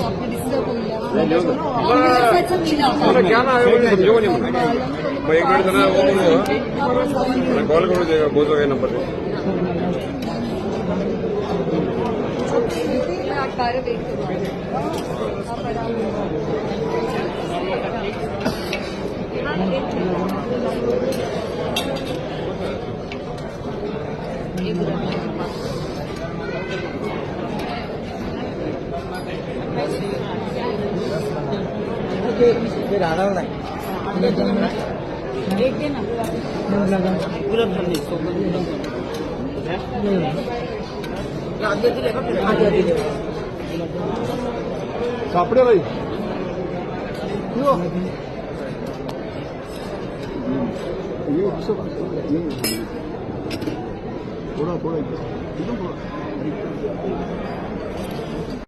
आपने डिस्टर्ब हो गया मला क्या ना आयो समझो नहीं मैं एक मिनट ना वो मैं कॉल करूँ देगा बोझो ये नंबर कार्य वेट करूँ फिर आधा नहीं एक देना पूरा आगे सापड़े भाई क्यों ये थोड़ा थोड़ा